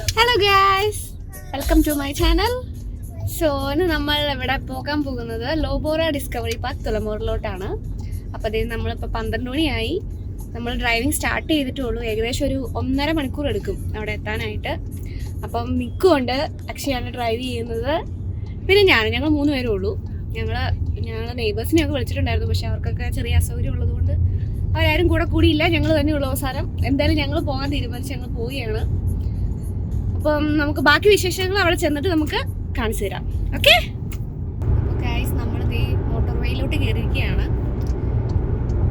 Hello guys, welcome to my channel. So ഇന്ന് നമ്മൾ ഇവിടെ പോകാൻ പോകുന്നത് ലോബോറ ഡിസ്കവറി പാർക്ക് തുളമൂറിലോട്ടാണ്. അപ്പോൾ അതേ നമ്മളിപ്പോൾ 12 മണിയായി. നമ്മൾ ഡ്രൈവിംഗ് സ്റ്റാർട്ട് ചെയ്തിട്ടുള്ളൂ. ഏകദേശം ഒരു 1.5 മണിക്കൂർ എടുക്കും അവിടെ എത്താനായിട്ട്. അപ്പം മിക്കുണ്ട്, അക്ഷയാണ് ഡ്രൈവ് ചെയ്യുന്നത്. പിന്നെ ഞങ്ങൾ 3 പേരേ ഉള്ളൂ. ഞങ്ങൾ നെയ്ബേഴ്സിനെയൊക്കെ വിളിച്ചിട്ടുണ്ടായിരുന്നു, പക്ഷെ അവർക്കൊക്കെ ചെറിയ അസൗകര്യം ഉള്ളതുകൊണ്ട് അവരാരും കൂടിയില്ല. ഞങ്ങൾ തന്നെയുള്ള അവസാനം. എന്തായാലും ഞങ്ങൾ പോകാൻ തീരുമാനിച്ച് ഞങ്ങൾ പോവുകയാണ്. അപ്പം നമുക്ക് ബാക്കി വിശേഷങ്ങൾ അവിടെ ചെന്നിട്ട് നമുക്ക് കാണിച്ചു തരാം. ഓക്കെ ഗൈസ്, നമ്മളിത് ഈ മോട്ടോർ വേയിലോട്ട് കയറിയിരിക്കുകയാണ്.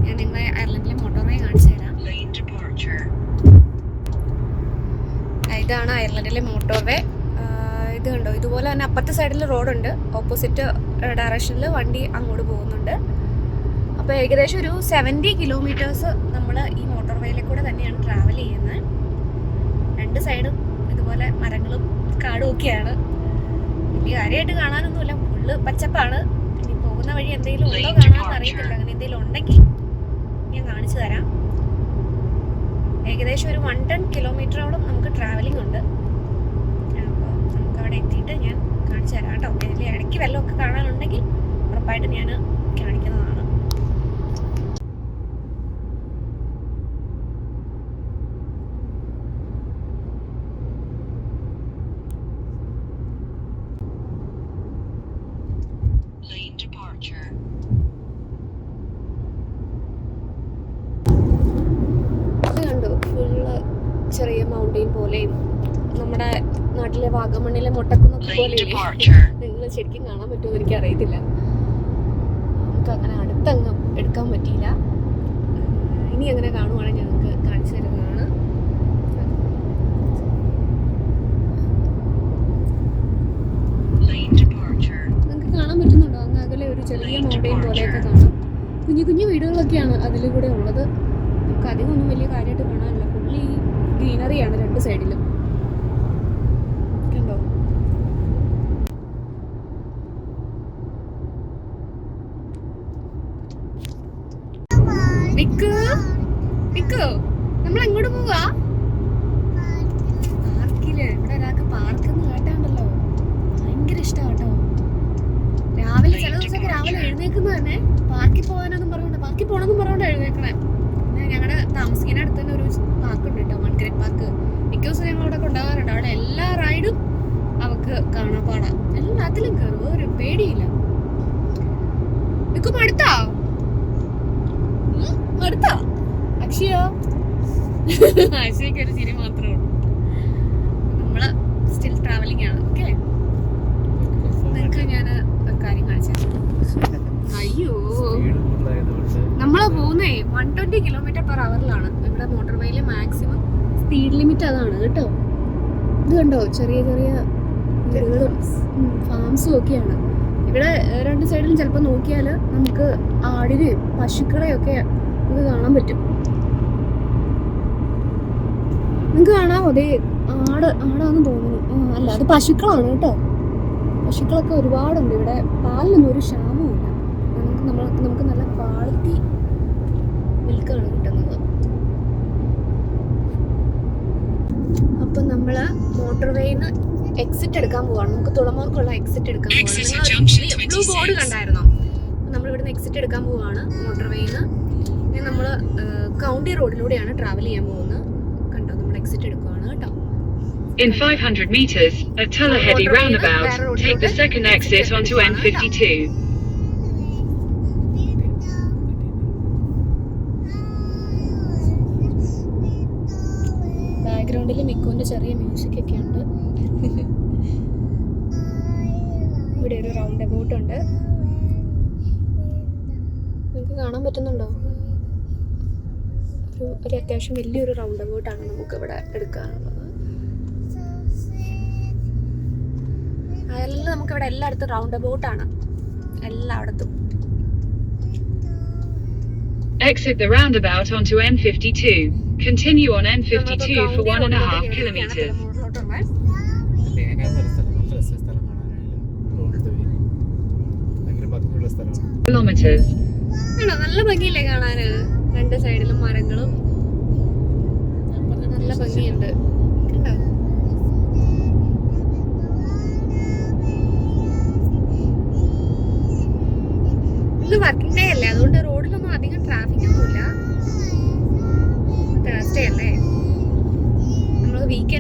ഞാൻ നിങ്ങളെ അയർലൻഡിലെ മോട്ടോർ വേ കാണിച്ചു തരാം. ഇതാണ് അയർലൻഡിലെ മോട്ടോർ വേ. ഇത് കണ്ടോ, ഇതുപോലെ തന്നെ അപ്പുറത്തെ സൈഡിൽ റോഡുണ്ട്. ഓപ്പോസിറ്റ് ഡയറക്ഷനിൽ വണ്ടി അങ്ങോട്ട് പോകുന്നുണ്ട്. അപ്പോൾ ഏകദേശം ഒരു 70 കിലോമീറ്റേഴ്സ് നമ്മൾ ഈ മോട്ടോർ വേയിലെ കൂടെ തന്നെയാണ് ട്രാവൽ ചെയ്യുന്നത്. 2 സൈഡും ഇതുപോലെ മരങ്ങളും കാടും ഒക്കെയാണ്. വലിയ കാര്യമായിട്ട് കാണാനൊന്നുമില്ല, ഫുള്ള് പച്ചപ്പാണ്. ഇനി പോകുന്ന വഴി എന്തെങ്കിലും ഉണ്ടോ കാണാമെന്ന് അറിയത്തില്ല. അങ്ങനെ എന്തെങ്കിലും ഉണ്ടെങ്കിൽ ഞാൻ കാണിച്ചു തരാം. ഏകദേശം ഒരു 110 കിലോമീറ്ററോളം നമുക്ക് ട്രാവലിംഗ് ഉണ്ട്. അപ്പോൾ നമുക്ക് അവിടെ എത്തിയിട്ട് ഞാൻ കാണിച്ചു തരാം കേട്ടോ. ഇതിൽ ഇടയ്ക്ക് വല്ലതൊക്കെ കാണാനുണ്ടെങ്കിൽ ഉറപ്പായിട്ട് ഞാൻ കാണിക്കുന്നതാണ്. ചെറിയ മൗണ്ടെയിൻ പോലെയും നമ്മുടെ നാട്ടിലെ വാഗമണ്ണിലെ മൊട്ടക്കുന്നൊക്കെ പോലെയും നിങ്ങൾ ശരിക്കും കാണാൻ പറ്റുമോ എനിക്ക് അറിയത്തില്ല. നമുക്ക് അങ്ങനെ അടുത്തങ്ങ് എടുക്കാൻ പറ്റിയില്ല. ഇനി അങ്ങനെ കാണുവാണെങ്കിൽ ഞങ്ങൾക്ക് കാണിച്ചു തരുന്നതാണ്. നിങ്ങൾക്ക് കാണാൻ പറ്റുന്നുണ്ടോ? അങ്ങ് അകലെ ഒരു ചെറിയ മൗണ്ടെയിൻ പോലെയൊക്കെ കാണാം. കുഞ്ഞു കുഞ്ഞു വീടുകളൊക്കെയാണ് അതിൽ കൂടെ ഉള്ളത്. നമുക്ക് അധികം ഒന്നും വലിയ കാര്യമായിട്ട് കാണാനില്ല. ഫുള്ളി ഗ്രീനറിയാണ് 2 സൈഡിലും. കണ്ടോ? നമ്മൾ എങ്ങോട്ട് പോവാ? പാർക്കില്. ഇവിടെ ഒരാൾക്ക് പാർക്കെന്ന് കേട്ടാണ്ടല്ലോ ഭയങ്കര ഇഷ്ടമാണ് കേട്ടോ. രാവിലെ ചില ദിവസമൊക്കെ രാവിലെ എഴുന്നേക്കുന്നത് തന്നെ പാർക്കിൽ പോകാനെന്നും പറഞ്ഞോണ്ട്, പാർക്കിൽ പോകണമെന്നും പറഞ്ഞോണ്ട് എഴുന്നേക്കണേ. പിന്നെ ഞങ്ങളുടെ താമസിക്കുന്ന അടുത്ത് തന്നെ ഒരു പാർക്കുണ്ട് കേട്ടോ, മൺഗ്രേറ്റ് പാർക്ക്. മിക്ക ദിവസം ഞങ്ങൾ അവിടെ കൊണ്ടുപോകാറുണ്ട്. അവിടെ എല്ലാ റൈഡും അവർക്ക് കാണാൻ പാടാം. എല്ലാത്തിലും കയറും, ഒരു പേടിയില്ല. മിക്കും അടുത്താ അക്ഷയോ? അക്ഷയ്ക്ക് ഒരു ചിരി മാത്രമേ ഉള്ളൂ. നമ്മള് സ്റ്റിൽ ട്രാവലിംഗ് ആണ്. ഓക്കെ, നിങ്ങൾക്ക് ഞാൻ ഒരു കാര്യം കാണിച്ചു തരാം. അയ്യോ, നമ്മള് പോകുന്നേ 120 km/h ഇവിടെ മോട്ടോർ വേയിലെ മാക്സിമം സ്പീഡ് ലിമിറ്റ് അതാണ് കേട്ടോ. ഇത് കണ്ടോ, ചെറിയ ചെറിയ വീടുകളും ഫാംസും ഒക്കെയാണ് ഇവിടെ. 2 സൈഡിലും ചിലപ്പോൾ നോക്കിയാൽ നമുക്ക് ആടിനെയും പശുക്കളെയൊക്കെ നമുക്ക് കാണാൻ പറ്റും. നിങ്ങൾക്ക് കാണാമോ? അതേ ആടാന്ന് തോന്നുന്നു. അല്ല, അത് പശുക്കളാണ് കേട്ടോ. പശുക്കളൊക്കെ ഒരുപാടുണ്ട് ഇവിടെ. പാലിനൊന്നും ഒരു ക്ഷാമവും ഇല്ല. നമുക്ക് നല്ല ക്വാളിറ്റി മിൽക്കാണ് കിട്ടുന്നത്. അപ്പം നമ്മൾ മോട്ടോർ വേയിന്ന് എക്സിറ്റ് എടുക്കാൻ പോവാണ്. നമുക്ക് തുളമൂർക്കുള്ള എക്സിറ്റ് എടുക്കാൻ പോവാണ്. ബ്ലൂ ബോർഡ് കണ്ടായിരുന്നോ? നമ്മൾ ഇവിടുന്ന് എക്സിറ്റ് എടുക്കാൻ പോവാണ് മോട്ടോർ വേയിന്ന്. ഇനി നമ്മൾ കൗണ്ടി റോഡിലൂടെയാണ് ട്രാവൽ ചെയ്യാൻ പോകുന്നത്. കണ്ടോ, നമ്മൾ എക്സിറ്റ് എടുക്കുവാണ് കേട്ടോ. In 500 meters, at Tullaheddy roundabout, take the second exit onto N52. ബാക്ക്ഗ്രൗണ്ടിൽ മിക്കുവിൻ്റെ ചെറിയ മ്യൂസിക് ഒക്കെ ഉണ്ട്. ഇവിടെ ഒരു റൗണ്ട് അബൌട്ട് ഉണ്ട്. നിങ്ങൾക്ക് കാണാൻ പറ്റുന്നുണ്ടോ? ഒരു അത്യാവശ്യം വലിയൊരു റൗണ്ട് അബൌട്ടാണ് നമുക്ക് ഇവിടെ എടുക്കാനുള്ളത്. അയർലൻഡിൽ നമുക്കിവിടെ എല്ലായിടത്തും റൗണ്ട് അബൌട്ടാണ്, എല്ലായിടത്തും. Exit the roundabout onto N52. Continue on N52 for 1.5 kilometers. Kilometers. നല്ല ഭംഗിയില്ലേ കാണാന്? 2 സൈഡിലും മരങ്ങളും നല്ല ഭംഗിയുണ്ട്. കണ്ടോ?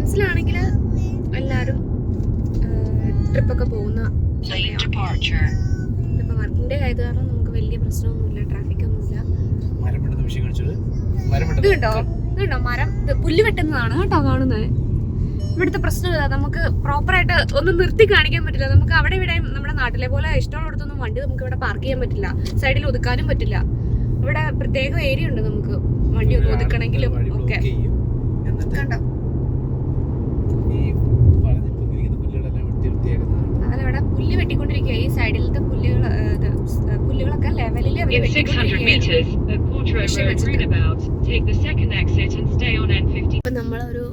ബസ്സിലാണെങ്കിൽ എല്ലാവരും ട്രിപ്പൊക്കെ പോകുന്ന ഇതിപ്പോൾ വർക്കിംഗ് ഡേ ആയത് കാരണം നമുക്ക് വലിയ പ്രശ്നമൊന്നുമില്ല, ട്രാഫിക് ഒന്നുമില്ല. ഇത് കണ്ടോ മരം, ഇത് പുല്ല് വെട്ടുന്നതാണ് കേട്ടോ കാണുന്നത്. ഇവിടുത്തെ പ്രശ്നം ഇതാ, നമുക്ക് പ്രോപ്പറായിട്ട് ഒന്നും നിർത്തി കാണിക്കാൻ പറ്റില്ല. നമുക്ക് അവിടെ ഇവിടെ നമ്മുടെ നാട്ടിലെ പോലെ ഇഷ്ടമുള്ളിടത്തൊന്നും വണ്ടി നമുക്ക് ഇവിടെ പാർക്ക് ചെയ്യാൻ പറ്റില്ല, സൈഡിൽ ഒതുക്കാനും പറ്റില്ല. ഇവിടെ പ്രത്യേക ഏരിയ ഉണ്ട് നമുക്ക് വണ്ടി ഒന്ന് ഒതുക്കണമെങ്കിലും ഒക്കെ. കണ്ടോ അതവിടെ പുല്ല് വെട്ടിക്കൊണ്ടിരിക്കുക. ഈ സൈഡിലത്തെ പുല്ലുകളൊക്കെ ലെവലില് ഇപ്പൊ നമ്മളൊരു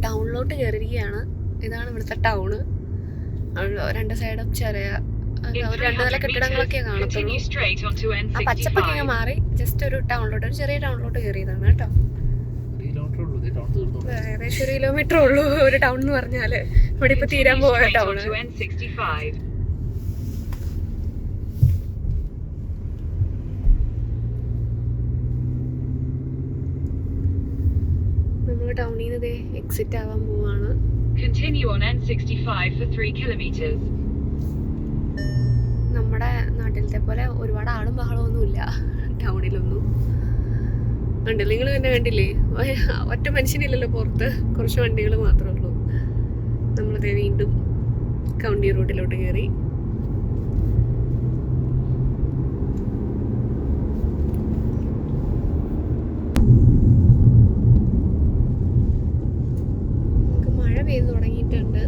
ടൗണിലോട്ട് കയറിയിരിക്കുകയാണ്. ഇതാണ് ഇവിടുത്തെ ടൗണ്. രണ്ട് സൈഡും ചെറിയ രണ്ട് നില കെട്ടിടങ്ങളൊക്കെ കാണത്തുള്ളൂ. ആ പച്ചപ്പൊക്കെ മാറി ജസ്റ്റ് ഒരു ടൗണിലോട്ട്, ഒരു ചെറിയ ടൗണിലോട്ട് കയറിയതാണ് കേട്ടോ. ഏകദേശം 1 കിലോമീറ്റർ ഉള്ളൂ ഒരു ടൗൺ എന്ന് പറഞ്ഞാല്. ഇവിടെ ഇപ്പൊ തീരാൻ പോയ ടൗണ്. നമ്മള് ടൗണിൽ നിന്ന് എക്സിറ്റ് ആവാൻ പോവാണ്. നമ്മുടെ നാട്ടിലത്തെ പോലെ ഒരുപാട് ആളും ബഹളമൊന്നുമില്ല ടൗണിലൊന്നും. കണ്ടില്ല നിങ്ങൾ തന്നെ കണ്ടില്ലേ, ഒറ്റ മനുഷ്യനില്ലല്ലോ പുറത്ത്, കുറച്ച് വണ്ടികൾ മാത്രമേ ഉള്ളൂ. നമ്മളത് വീണ്ടും കൗണ്ടി റോഡിലോട്ട് കയറി. നമുക്ക് മഴ പെയ്തു തുടങ്ങിയിട്ടുണ്ട്.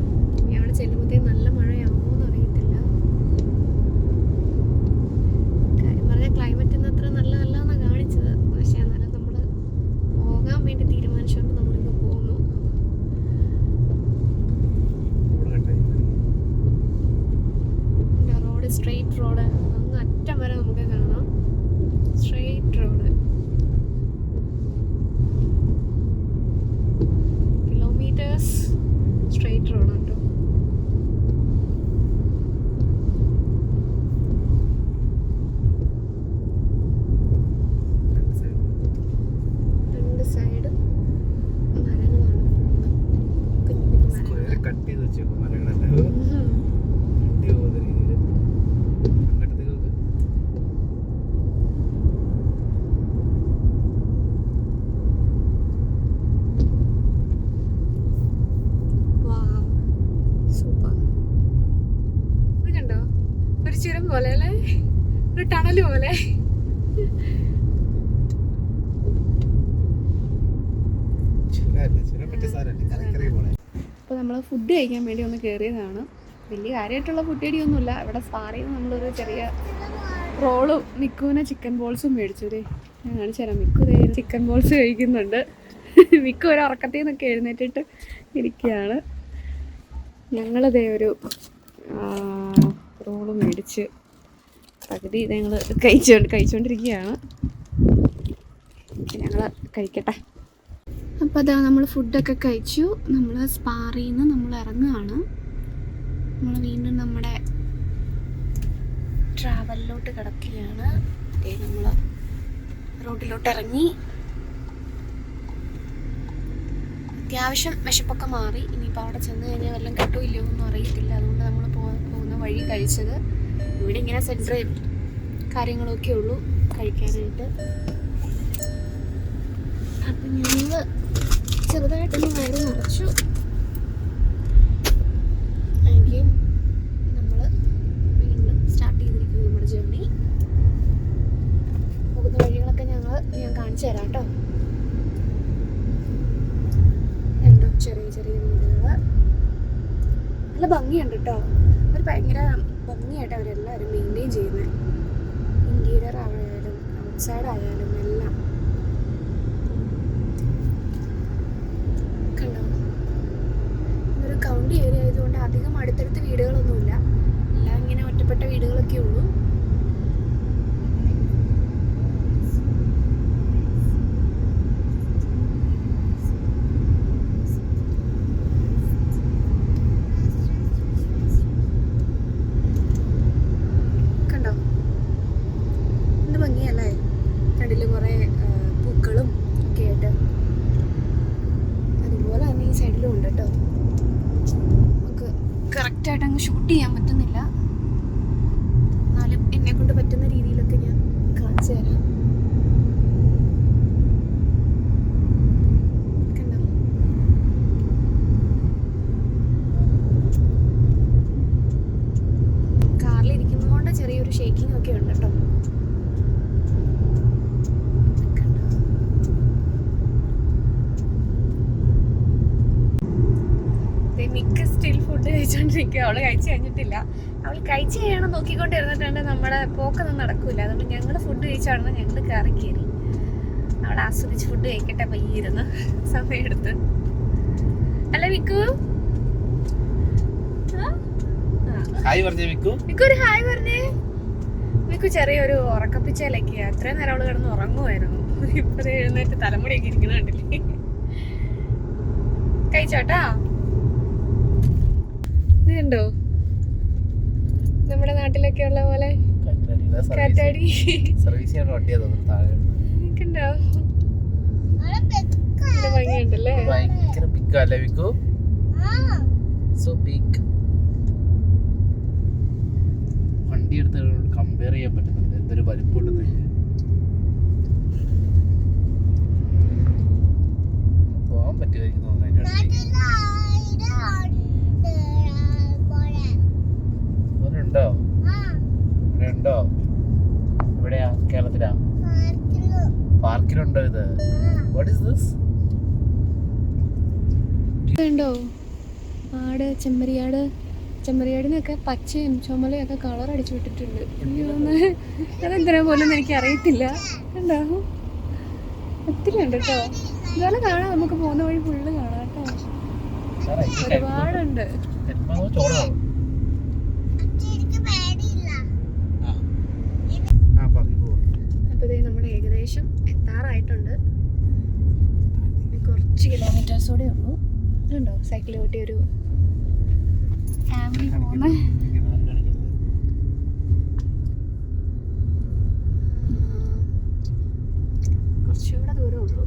അവിടെ ചെല്ലുമ്പോഴത്തേക്ക് നല്ല മഴയാവുമോ എന്ന് അറിയത്തില്ല. കാര്യം പറഞ്ഞാൽ ക്ലൈമറ്റ് ഇന്ന് അത്ര നല്ലതല്ല എന്നാണ് കാണിച്ചത്. പക്ഷെ എന്നാലും പോകാൻ വേണ്ടി തീരുമാനിച്ചുകൊണ്ട് നമ്മളിപ്പോ പോകുന്നു. റോഡ് സ്ട്രെയിറ്റ് റോഡ്, അങ്ങ് അറ്റം വരെ നമുക്ക് കാണാം. Straight road, kilometres straight road കേട്ടോ. ഒരു ചുരം പോലെ അല്ലേ, ഒരു ടണല് പോലെ. അപ്പോൾ നമ്മൾ ഫുഡ് കഴിക്കാൻ വേണ്ടി ഒന്ന് കയറിയതാണ്. വലിയ കാര്യമായിട്ടുള്ള ഫുഡ് അടിയൊന്നുമില്ല. ഇവിടെ സ്പാറിയിൽ നിന്ന് നമ്മളൊരു ചെറിയ റോളും മിക്കുവിനെ ചിക്കൻ ബോൾസും മേടിച്ചു. ഞാൻ കാണിച്ചു തരാം. മിക്കു ചിക്കൻ ബോൾസ് കഴിക്കുന്നുണ്ട്. മിക്കു ഒരു ഉറക്കത്തിൽ നിന്നൊക്കെ എഴുന്നേറ്റിട്ട് ഇരിക്കുകയാണ്. ഞങ്ങളിതേ ഒരു റോള് മേടിച്ച് പകുതി ഞങ്ങൾ കഴിച്ചുകൊണ്ടിരിക്കുകയാണ്. ഞങ്ങൾ കഴിക്കട്ടെ. അപ്പോൾ അതാ നമ്മൾ ഫുഡൊക്കെ കഴിച്ചു. നമ്മൾ സ്പാറിയിൽ നിന്ന് നമ്മൾ ഇറങ്ങുകയാണ്. നമ്മൾ വീണ്ടും നമ്മുടെ ട്രാവലിലോട്ട് കിടക്കുകയാണ്. നമ്മൾ റോഡിലോട്ട് ഇറങ്ങി. അത്യാവശ്യം വിശപ്പൊക്കെ മാറി. ഇനിയിപ്പോൾ അവിടെ ചെന്ന് കഴിഞ്ഞാൽ വല്ലതും കിട്ടുമോ ഇല്ലയോ ഒന്നും അറിയത്തില്ല. അതുകൊണ്ട് നമ്മൾ പോകുന്ന വഴി കഴിച്ചത്. ഇവിടെ ഇങ്ങനെ സെൻറ്റർ കാര്യങ്ങളൊക്കെ ഉള്ളൂ കഴിക്കാനായിട്ട്. അപ്പം ഞങ്ങൾ ചെറുതായിട്ടൊന്ന് വയറ് നിറച്ചു. ആദ്യം നമ്മൾ വീണ്ടും സ്റ്റാർട്ട് ചെയ്തിരിക്കുന്നു നമ്മുടെ ജേർണി. പോകുന്ന വഴികളൊക്കെ ഞാൻ കാണിച്ചു തരാം കേട്ടോ. രണ്ടും ചെറിയ ചെറിയ വീടുകൾ, നല്ല ഭംഗിയുണ്ട് കേട്ടോ. അവർ ഭയങ്കര ഭംഗിയായിട്ട് അവരെല്ലാവരും മെയിൻറ്റെയിൻ ചെയ്യുന്നത്. ഇൻറ്റീരിയർ ആയാലും ഔട്ട്സൈഡ് ആയാലും എല്ലാം കണ്ടോ. ഇതൊരു കൗണ്ടി ഏരിയ ആയതുകൊണ്ട് അധികം അടുത്തടുത്ത് വീടുകളൊന്നുമില്ല. എല്ലാം ഇങ്ങനെ ഒറ്റപ്പെട്ട വീടുകളൊക്കെ ഉള്ളൂ. ഭംഗിയല്ലേ, ഫ്രണ്ടില് കുറെ പൂക്കളും ഒക്കെ ആയിട്ട്. അതുപോലെ തന്നെ ഈ സൈഡിലും ഉണ്ട് കേട്ടോ. കറക്റ്റായിട്ട് അങ്ങ് ഷൂട്ട് ചെയ്യാൻ പറ്റുന്നില്ല. എന്നാലും എന്നെ കൊണ്ട് പറ്റുന്ന രീതിയിലൊക്കെ ഞാൻ കാണിച്ചു തരാം. കണ്ടോ? കാറിലിരിക്കുന്നത് കൊണ്ട് ചെറിയൊരു ഷേക്കിംഗ് ഒക്കെ ഉണ്ട് കേട്ടോ. മിക്ക സ്റ്റിൽ ഫുഡ് കഴിച്ചോണ്ടിരിക്കുക. അവള് കഴിച്ചു കഴിഞ്ഞിട്ടില്ല. അവൾ കഴിച്ചു കഴിയണം നോക്കിക്കൊണ്ടിരുന്നിട്ടുണ്ട്. നമ്മുടെ പോക്കൊന്നും നടക്കൂല. അതുകൊണ്ട് ഞങ്ങള് ഫുഡ് കഴിച്ചാണെന്ന് ഞങ്ങള് കയറി കയറി. അവൾ ആസ്വദിച്ച് ഫുഡ് കഴിക്കട്ടെ പയ്യിരുന്ന് സമയമെടുത്ത്. അല്ല മിക്കു, മിക്കു ഒരു ഹായ് പറഞ്ഞേ. മിക്കു ചെറിയൊരു ഉറക്കപ്പിച്ചയിലൊക്കെ. അത്രയും നേരം അവള് കിടന്ന് ഉറങ്ങുമായിരുന്നു. ഇപ്പൊ എഴുന്നേറ്റ് തലമുടിയൊക്കെ ഇരിക്കുന്ന കണ്ടില്ലേ. കഴിച്ചോട്ടാ. ഇതുണ്ടോ നമ്മുടെ നാട്ടിലൊക്കെ ഉള്ള പോലെ കാറ്റാടി കണ്ടോ? ഭംഗിയുണ്ടല്ലേ? വണ്ടി എടുത്ത് കമ്പയർ ചെയ്യാൻ പറ്റുന്നുണ്ട്. എന്തൊരു വലിപ്പമുണ്ടെന്ന് പോകാൻ പറ്റുമായിരിക്കും ഉണ്ടോ? ഇവിടെ ഉണ്ടോ? എവിടെയാ? കേരളത്തിലാ? പാർക്കിലുണ്ടോ ഇത്? What is this? ഉണ്ടോ ആട്? ചെമ്മരിയാടിനൊക്കെ പച്ചയും ചുമലയും ഒക്കെ കളർ അടിച്ചു വിട്ടിട്ടുണ്ട്. അതെന്തിനാ പോലും എനിക്ക് അറിയത്തില്ല. ഉണ്ടോ? ഒത്തിരി ഉണ്ട് കേട്ടോ. ഇതുപോലെ കാണാം. നമുക്ക് പോകുന്ന വഴി ഫുള്ള് കാണാം കേട്ടോ. ഒരുപാടുണ്ട്. അപ്പൊ നമ്മൾ ഏകദേശം എത്താറായിട്ടുണ്ട്. കുറച്ച് കിലോമീറ്റേഴ്സ് കൂടെ ഉള്ളൂ. ഇതുണ്ടോ സൈക്കിൾ ഓട്ടി ഒരു ഫാമിലി പോകുന്ന. കുറച്ചുകൂടെ ദൂരം ഉള്ളൂ.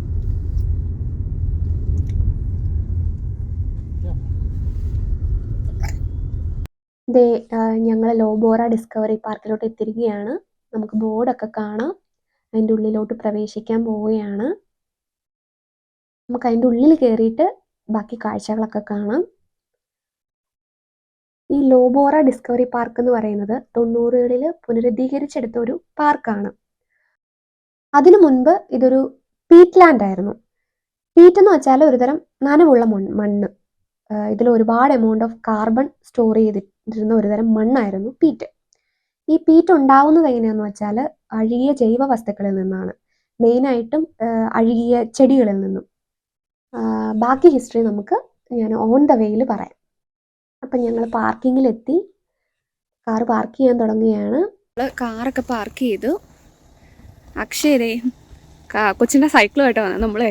ഞങ്ങൾ ലോബോറ ഡിസ്കവറി പാർക്കിലോട്ട് എത്തിയിരിക്കുകയാണ്. നമുക്ക് ബോർഡൊക്കെ കാണാം. അതിൻ്റെ ഉള്ളിലോട്ട് പ്രവേശിക്കാൻ പോവുകയാണ്. നമുക്ക് അതിൻ്റെ ഉള്ളിൽ കയറിയിട്ട് ബാക്കി കാഴ്ചകളൊക്കെ കാണാം. ഈ ലോബോറ ഡിസ്കവറി പാർക്ക് എന്ന് പറയുന്നത് 90കളിൽ പുനരുദ്ധീകരിച്ചെടുത്ത ഒരു പാർക്കാണ്. അതിനു മുൻപ് ഇതൊരു പീറ്റ് ലാൻഡ് ആയിരുന്നു. പീറ്റ് എന്ന് വെച്ചാൽ ഒരുതരം നനവുള്ള മണ്ണ്. ഇതിൽ ഒരുപാട് എമൗണ്ട് ഓഫ് കാർബൺ സ്റ്റോർ ചെയ്തിരുന്ന ഒരുതരം മണ്ണായിരുന്നു പീറ്റ്. ഈ പീറ്റ് ഉണ്ടാവുന്നത് എങ്ങനെയാണെന്ന് വെച്ചാൽ അഴുകിയ ജൈവ വസ്തുക്കളിൽ നിന്നാണ്. മെയിനായിട്ടും അഴുകിയ ചെടികളിൽ നിന്നും. ബാക്കി ഹിസ്റ്ററി നമുക്ക് ഞാൻ ഓൺ ദ വേയിൽ പറയാം. അപ്പം ഞങ്ങൾ പാർക്കിങ്ങിലെത്തി. കാറ് പാർക്ക് ചെയ്യാൻ തുടങ്ങുകയാണ്. കാറൊക്കെ പാർക്ക് ചെയ്തു. അക്ഷയതേ കൊച്ചിൻ്റെ സൈക്കിളുമായിട്ട് വന്നത്. നമ്മളെ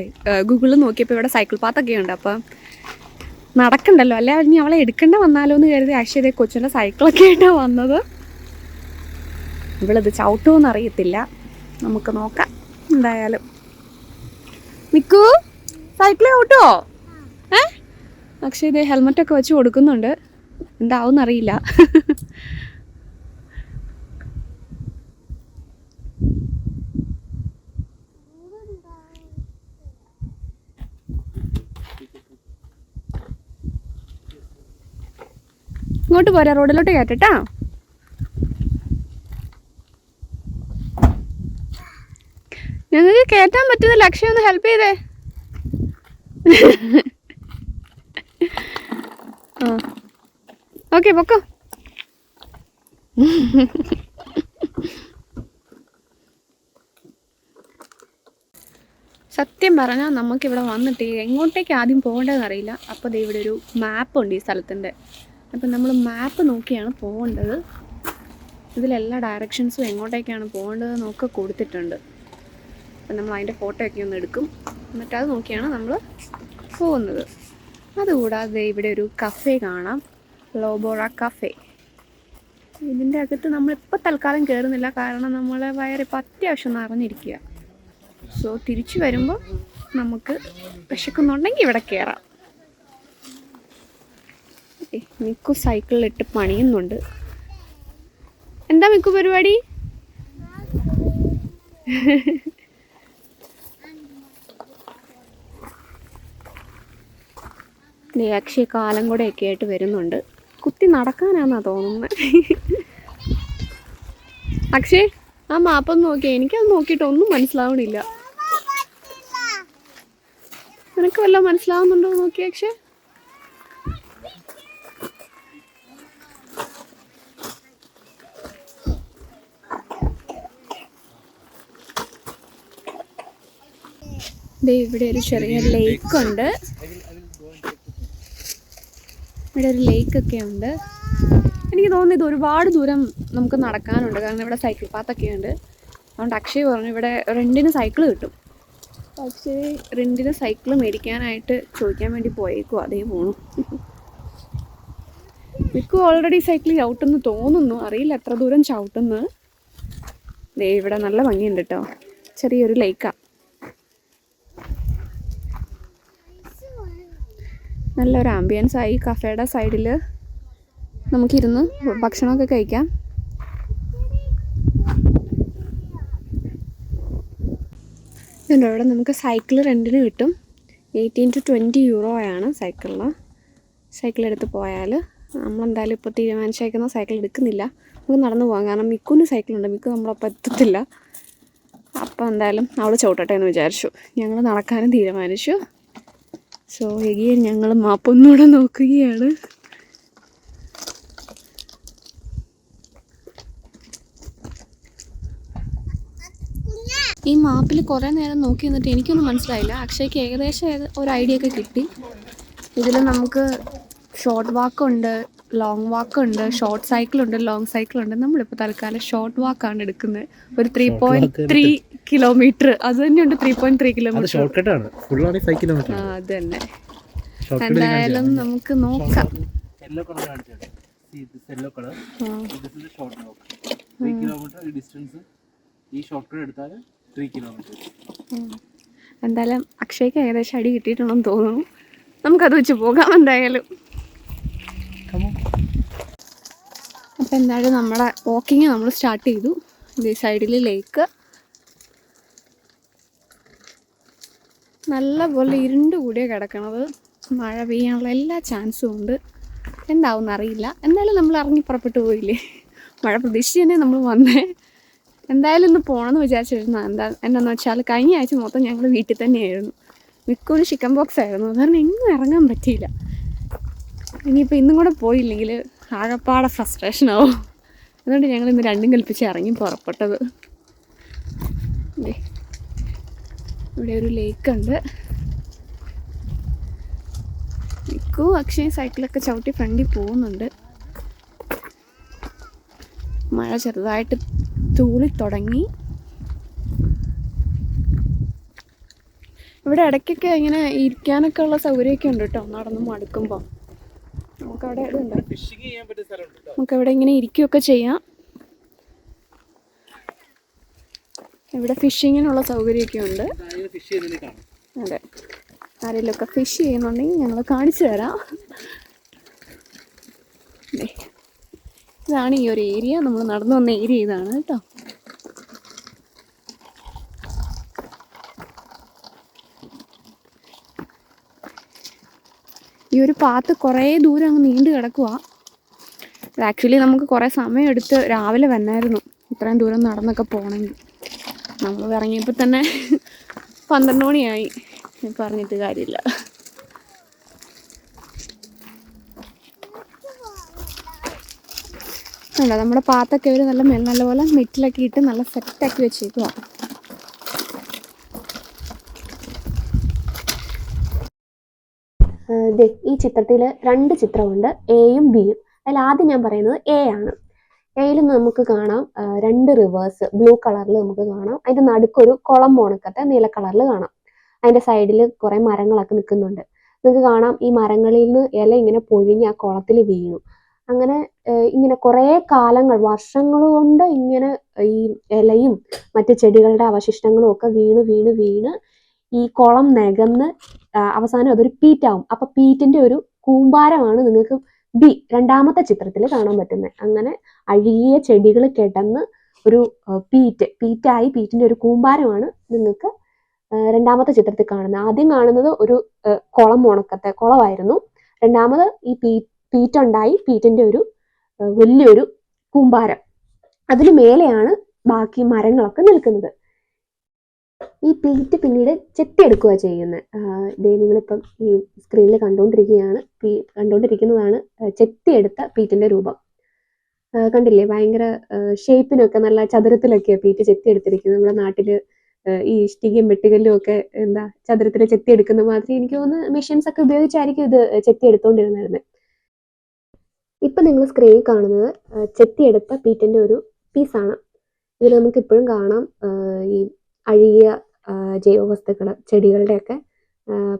ഗൂഗിളിൽ നോക്കിയപ്പോൾ ഇവിടെ സൈക്കിൾ പാത്തൊക്കെ ഉണ്ട്. അപ്പം നടക്കണ്ടല്ലോ, അല്ലെ ഇനി അവളെ എടുക്കേണ്ട വന്നാലോ എന്ന് കരുതി അക്ഷയതേ കൊച്ചിൻ്റെ സൈക്കിളൊക്കെ ആയിട്ടാണ് വന്നത്. ഇവളിത് ചവിട്ടുമെന്ന് അറിയത്തില്ല. നമുക്ക് നോക്കാം എന്തായാലും. നിക്കൂ, സൈക്കിൾ ചവിട്ടോ? അക്ഷയ് ഹെൽമെറ്റൊക്കെ വെച്ച് കൊടുക്കുന്നുണ്ട്. എന്താവും അറിയില്ല. ഇങ്ങോട്ട് പോരാ, റോഡിലോട്ട് കയറ്റട്ടാ. ഞങ്ങൾക്ക് കയറ്റാൻ പറ്റുന്നില്ല. അക്ഷയ് ഒന്ന് ഹെൽപ്പ് ചെയ്തേ. ഓക്കെ പൊക്കോ. സത്യം പറഞ്ഞാൽ നമുക്കിവിടെ വന്നിട്ട് എങ്ങോട്ടേക്ക് ആദ്യം പോകേണ്ടതെന്ന് അറിയില്ല. അപ്പോൾ ദേ ഇവിടെ ഒരു മാപ്പ് ഉണ്ട് ഈ സ്ഥലത്തിൻ്റെ. അപ്പം നമ്മൾ മാപ്പ് നോക്കിയാണ് പോകേണ്ടത്. ഇതിലെല്ലാ ഡയറക്ഷൻസും എങ്ങോട്ടേക്കാണ് പോകേണ്ടതെന്നൊക്കെ കൊടുത്തിട്ടുണ്ട്. അപ്പം നമ്മൾ അതിൻ്റെ ഫോട്ടോ ഒക്കെ ഒന്ന് എടുക്കും. എന്നിട്ട് അത് നോക്കിയാണ് നമ്മൾ പോകുന്നത്. അതുകൂടാതെ ഇവിടെ ഒരു കഫേ കാണാം, ലോബോറ കഫേ. ഇതിൻ്റെ അകത്ത് നമ്മളിപ്പോൾ തൽക്കാലം കയറുന്നില്ല, കാരണം നമ്മളെ വയറിപ്പോൾ അത്യാവശ്യം നിറഞ്ഞിരിക്കുക. സോ തിരിച്ചു വരുമ്പോൾ നമുക്ക് വിശക്കുന്നുണ്ടെങ്കിൽ ഇവിടെ കയറാം. മിക്കു സൈക്കിളിലിട്ട് പണിയുന്നുണ്ട്. എന്താ മിക്കു പരിപാടി? അക്ഷയ കാലം കൂടെ ഒക്കെ ആയിട്ട് വരുന്നുണ്ട്. കുത്തി നടക്കാനാന്നാ തോന്നുന്നത്. അക്ഷയ് ആ മാപ്പൊന്ന് നോക്കിയേ. എനിക്കത് നോക്കിയിട്ട് ഒന്നും മനസ്സിലാവണില്ല. നിനക്ക് വല്ലതും മനസ്സിലാവുന്നുണ്ടോ നോക്കിയേ അക്ഷയ്? ഇവിടെ ഒരു ചെറിയ ലേക്ക് ഉണ്ട്. ഇവിടെ ഒരു ലേക്കൊക്കെ ഉണ്ട്. എനിക്ക് തോന്നുന്നു ഇത് ഒരുപാട് ദൂരം നമുക്ക് നടക്കാനുണ്ട്. കാരണം ഇവിടെ സൈക്കിൾ പാത്തൊക്കെ ഉണ്ട്. അതുകൊണ്ട് അക്ഷയ് പറഞ്ഞു ഇവിടെ റെൻറ്റിന് സൈക്കിൾ കിട്ടും. പക്ഷേ റെൻറ്റിന് സൈക്കിൾ മേടിക്കാനായിട്ട് ചോദിക്കാൻ വേണ്ടി പോയേക്കും. അതേ പോണു. മിക്കു ഓൾറെഡി സൈക്കിൾ ചവിട്ടുന്നു തോന്നുന്നു. അറിയില്ല എത്ര ദൂരം ചവിട്ടുന്നു. ഇവിടെ നല്ല ഭംഗിയുണ്ട് കേട്ടോ. ചെറിയൊരു ലേക്കാണ്. നല്ലൊരു ആംബിയൻസ് ആയി. കഫേയുടെ സൈഡിൽ നമുക്കിരുന്ന് ഭക്ഷണമൊക്കെ കഴിക്കാം. ഇതുണ്ടോ ഇവിടെ നമുക്ക് സൈക്കിൾ റെൻറ്റിന് കിട്ടും. 18 to 20 യൂറോയാണ് സൈക്കിളിന്. സൈക്കിൾ എടുത്ത് പോയാൽ നമ്മളെന്തായാലും ഇപ്പോൾ തീരുമാനിച്ചേക്കുന്ന സൈക്കിൾ എടുക്കുന്നില്ല. നമുക്ക് നടന്നു പോകാം. കാരണം മിക്കുവിന് സൈക്കിളുണ്ട്. മിക്കു നമ്മളൊപ്പം എത്തത്തില്ല. അപ്പോൾ എന്തായാലും അവൾ ചവിട്ടട്ടെ എന്ന് വിചാരിച്ചു. ഞങ്ങൾ നടക്കാനും തീരുമാനിച്ചു. സോ എഗെയിൻ ഞങ്ങൾ മാപ്പൊന്നുകൂടെ നോക്കുകയാണ്. ഈ മാപ്പിൽ കുറേ നേരം നോക്കി നിന്നിട്ട് എനിക്കൊന്നും മനസ്സിലായില്ല. അക്ഷയ്ക്ക് ഏകദേശം ഒരു ഐഡിയ ഒക്കെ കിട്ടി. ഇതിൽ നമുക്ക് ഷോർട്ട് വാക്കുണ്ട്, ലോങ് വാക്കുണ്ട്, ഷോർട്ട് സൈക്കിളുണ്ട്, ലോങ് സൈക്കിളുണ്ട്. നമ്മളിപ്പോൾ തൽക്കാലം ഷോർട്ട് വാക്കാണ് എടുക്കുന്നത്. ഒരു 3.3 കിലോമീറ്റർ. അത് തന്നെയുണ്ട് 3.3 കിലോമീറ്റർ. അത് തന്നെ. എന്തായാലും നമുക്ക് നോക്കാം. എന്തായാലും അക്ഷയ്ക്ക് ഏകദേശം അടി കിട്ടിയിട്ടുണ്ടെന്ന് തോന്നുന്നു. നമുക്കത് വെച്ച് പോകാം എന്തായാലും. അപ്പം എന്തായാലും നമ്മുടെ വാക്കിങ് നമ്മൾ സ്റ്റാർട്ട് ചെയ്തു. ഈ സൈഡിൽ ലേക്ക്. നല്ല പോലെ ഇരുണ്ട് കൂടിയാണ് കിടക്കണത്. മഴ പെയ്യാനുള്ള എല്ലാ ചാൻസും ഉണ്ട്. എന്താവും അറിയില്ല. എന്തായാലും നമ്മൾ ഇറങ്ങി പുറപ്പെട്ടു പോയില്ലേ. മഴ പ്രതീക്ഷിച്ച് തന്നെ നമ്മൾ വന്നേ. എന്തായാലും ഇന്ന് പോകണമെന്ന് വിചാരിച്ചിരുന്നു. എന്താണെന്ന് വെച്ചാൽ കഴിഞ്ഞ ആഴ്ച മൊത്തം ഞങ്ങൾ വീട്ടിൽ തന്നെയായിരുന്നു. മിക്കവാറും ചിക്കൻ ബോക്സ് ആയിരുന്നു. കാരണം എങ്ങും ഇറങ്ങാൻ പറ്റിയില്ല. ഇനിയിപ്പോൾ ഇന്നും കൂടെ പോയില്ലെങ്കിൽ ആകപ്പാടെ ഫ്രസ്ട്രേഷനാവും. അതുകൊണ്ട് ഞങ്ങൾ ഇന്ന് രണ്ടും കൽപ്പിച്ച് ഇറങ്ങി പുറപ്പെട്ടത്. ഇവിടെ ഒരു ലേക്കുണ്ട്. മിക്കു അക്ഷയ് സൈക്കിളൊക്കെ ചവിട്ടി ഫ്രണ്ടിൽ പോകുന്നുണ്ട്. മഴ ചെറുതായിട്ട് തൂളി തുടങ്ങി. ഇവിടെ ഇടയ്ക്കൊക്കെ ഇങ്ങനെ ഇരിക്കാനൊക്കെ ഉള്ള സൗകര്യമൊക്കെ ഉണ്ട് കേട്ടോ. നടന്ന് മടുക്കുമ്പോൾ നമുക്കവിടെ ഇതുണ്ട്. നമുക്കവിടെ ഇങ്ങനെ ഇരിക്കുകയൊക്കെ ചെയ്യാം. ഇവിടെ ഫിഷിങ്ങിനുള്ള സൗകര്യമൊക്കെ ഉണ്ട്. അതെ, ആരെങ്കിലുമൊക്കെ ഫിഷ് ചെയ്യുന്നുണ്ടെങ്കിൽ ഞങ്ങൾ കാണിച്ചു തരാം. ഇതാണ് ഈ ഒരു ഏരിയ. നമ്മൾ നടന്നു വന്ന ഏരിയ ഇതാണ് കേട്ടോ. ഈ ഒരു പാത്ത് കുറേ ദൂരം അങ്ങ് നീണ്ടു കിടക്കുക. ആക്ച്വലി നമുക്ക് കുറേ സമയം എടുത്ത് രാവിലെ വന്നായിരുന്നു ഇത്രയും ദൂരം നടന്നൊക്കെ പോകണമെങ്കിൽ. നമ്മൾ ഇറങ്ങിയപ്പോൾ തന്നെ 12 മണിയായി. പറഞ്ഞിട്ട് കാര്യമില്ല. അല്ല, നമ്മുടെ പാത്തൊക്കെ ഒരു നല്ലപോലെ നെറ്റിലൊക്കെ ഇട്ട് നല്ല സെറ്റാക്കി വെച്ചേക്കുക. ഈ ചിത്രത്തിൽ 2 ചിത്രമുണ്ട്, എയും ബിയും. അതിൽ ആദ്യം ഞാൻ പറയുന്നത് എ ആണ്. എയിൽ നമുക്ക് കാണാം 2 റിവേഴ്സ് ബ്ലൂ കളറിൽ നമുക്ക് കാണാം. അതിൻ്റെ നടുക്കൊരു കുളം പോണക്കത്തെ നീല കളറിൽ കാണാം. അതിൻ്റെ സൈഡിൽ കുറേ മരങ്ങളൊക്കെ നിൽക്കുന്നുണ്ട്. നിങ്ങൾക്ക് കാണാം ഈ മരങ്ങളിൽ നിന്ന് ഇല ഇങ്ങനെ പൊഴിഞ്ഞ് ആ കുളത്തിൽ വീണു. അങ്ങനെ ഇങ്ങനെ കുറേ കാലങ്ങൾ, വർഷങ്ങൾ കൊണ്ട് ഇങ്ങനെ ഈ ഇലയും മറ്റ് ചെടികളുടെ അവശിഷ്ടങ്ങളും ഒക്കെ വീണ് ഈ കുളം നികന്ന് അവസാനം അതൊരു പീറ്റാവും. അപ്പം പീറ്റിൻ്റെ ഒരു കൂമ്പാരമാണ് നിങ്ങൾക്ക് രണ്ടാമത്തെ ചിത്രത്തിൽ കാണാൻ പറ്റുന്നത്. അങ്ങനെ അഴുകിയ ചെടികൾ കിടന്ന് ഒരു പീറ്റായി പീറ്റിന്റെ ഒരു കൂമ്പാരമാണ് നിങ്ങൾക്ക് രണ്ടാമത്തെ ചിത്രത്തിൽ കാണുന്നത്. ആദ്യം കാണുന്നത് ഒരു ഉണക്കത്തെ കുളമായിരുന്നു. രണ്ടാമത് ഈ പീറ്റുണ്ടായി പീറ്റിന്റെ ഒരു വലിയൊരു കൂമ്പാരം, അതിന് മേലെയാണ് ബാക്കി മരങ്ങളൊക്കെ നിൽക്കുന്നത്. ഈ പീറ്റ് പിന്നീട് ചെത്തിയെടുക്കുക ചെയ്യുന്നത്. നിങ്ങളിപ്പം ഈ സ്ക്രീനിൽ കണ്ടുകൊണ്ടിരിക്കുന്നതാണ് ചെത്തിയെടുത്ത പീറ്റിന്റെ രൂപം. കണ്ടില്ലേ, ഭയങ്കര ഷേപ്പിനൊക്കെ നല്ല ചതുരത്തിലൊക്കെയാണ് പീറ്റ് ചെത്തിയെടുത്തിരിക്കുന്നത്. നമ്മുടെ നാട്ടില് ഈ ഇഷ്ടികയും വെട്ടുകല്ലും ഒക്കെ ചതുരത്തിൽ ചെത്തിയെടുക്കുന്ന മാതിരി എനിക്ക് തോന്നുന്നു മെഷീൻസ് ഒക്കെ ഉപയോഗിച്ചായിരിക്കും ഇത് ചെത്തിയെടുത്തോണ്ടിരുന്നത്. ഇപ്പൊ നിങ്ങൾ സ്ക്രീനിൽ കാണുന്നത് ചെത്തിയെടുത്ത പീറ്റിന്റെ ഒരു പീസാണ്. ഇതിൽ നമുക്ക് ഇപ്പോഴും കാണാം ഈ അഴുകിയ ജൈവവസ്തുക്കൾ, ചെടികളുടെയൊക്കെ